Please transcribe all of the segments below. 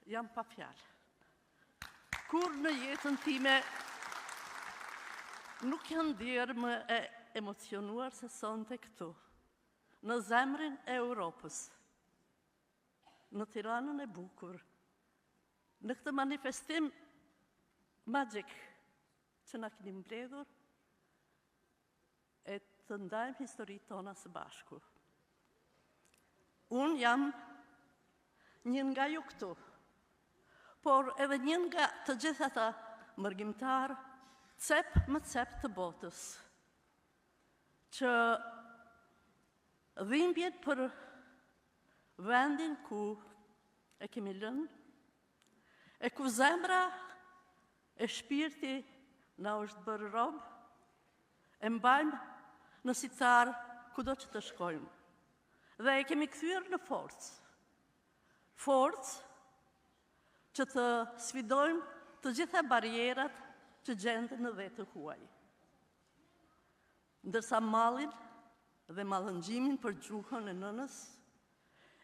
jam pa fjalë. Kur në jetën time nuk janë dirë më e emocionuar se sonte këtu, në zemrin e Europës, në Tiranën e bukur, në këtë manifestim magjik që na keni mbledhur e të ndajmë historitë tona së bashku. Unë jam një nga ju këtu, por edhe një nga të gjitha ata mërgjimtar, cep më cep të botës, që dhimbjet për vendin ku e kemi lënë, e ku zemra e shpirti na është bërë robë, e mbajmë në sitar kudo që të shkojmë. Dhe e kemi kthyer në forcë. Forcë që të sfidojmë të gjitha barierat që gjenden në vetë huaj. Ndërsa mallin dhe mallëngjimin për gjuhën e nënës,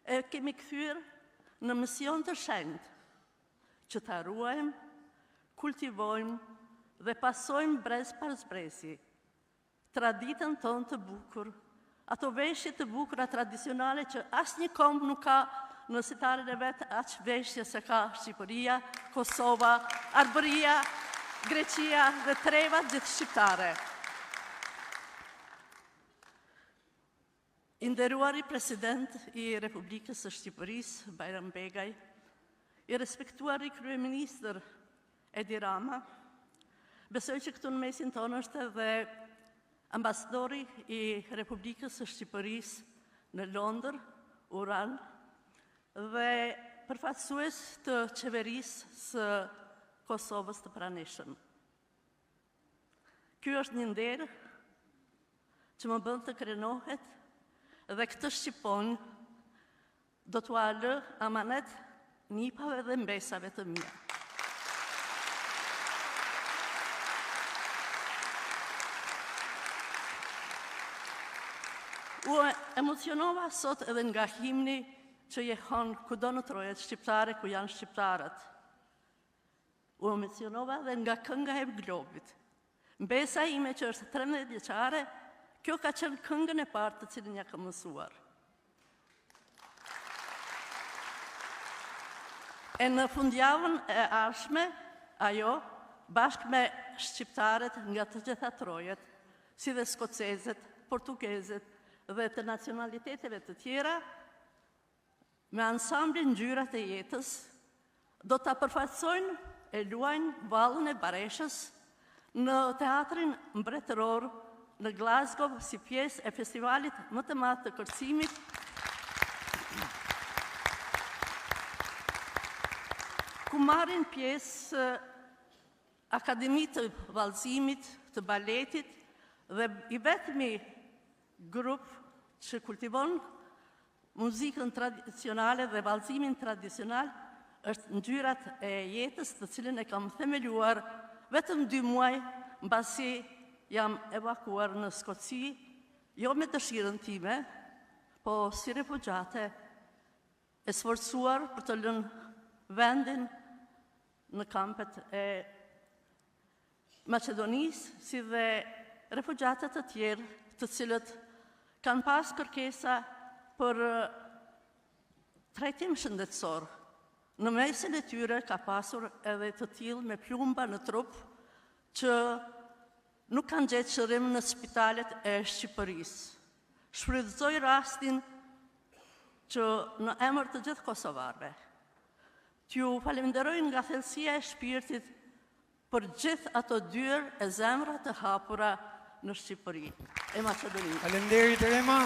e kemi kthyer në mision të shenjtë, që ta ruajmë, kultivojmë dhe pasojmë brez pas brezi, traditën tonë të bukur, ato veshje të bukura tradicionale që asnjë kombë nuk ka në sitarin e vetë, aq veshje se ka Shqipëria, Kosova, Arbëria, Greqia dhe trevat gjithë shqiptare. I nderuari president i Republikës së Shqipërisë, Bajram Begaj, i respektuari kryeministër Edi Rama, besoj që këtu në mesin tonë është edhe ambasadori i Republikës së Shqipërisë në Londër, Uran, dhe përfaqësues të qeverisë së Kosovës të pranishëm. Ky është një nder që më bën të krenohet dhe këtë shqiponj do t'ua lë amanet nipave dhe mbesave të mia. U emocionova sot edhe nga himni që jehon kudo në trojet shqiptare ku janë shqiptarët. U emocionova edhe nga kënga e globit. Mbesa ime që është 13 vjeçare, kjo ka qenë këngën e parë të cilën ja kam mësuar. E në fundjavën e ardhshme, ajo, bashkë me shqiptarët nga të gjitha trojet, si dhe skocezet, portugezet dhe të nacionaliteteve të tjera, me ansamblin ngjyrat e jetës, do të përfaqësojnë e luajnë vallën e Bareshës në teatrin mbretëror në Glasgow si pjesë e festivalit më të madh të kërcimit ku marrin pjesë Akademi të vallëzimit, të baletit dhe i vetmi grup që kultivon muzikën tradicionale dhe vallëzimin tradicional është ngjyrat e jetës, të cilën e kam themeluar vetëm 2 muaj mbasi jam evakuar në Skoci, jo me dëshirën time, po si refugjate e sforcuar për të lënë vendin në kampet e Maqedonisë, si dhe refugjatët të tjerë të cilët kanë pas kërkesa për trajtim shëndetësor. Në mesin e tyre ka pasur edhe të tillë me plumba në trup që nuk kanë gjetë shërim në spitalet e Shqipërisë. Shfrytëzoj rastin që në emër të gjithë kosovarëve t'ju falenderoj nga thellësia e shpirtit për gjithë ato dyer e zemra të hapura në Shqipëri e Maqedonisë. Faleminderit Rema.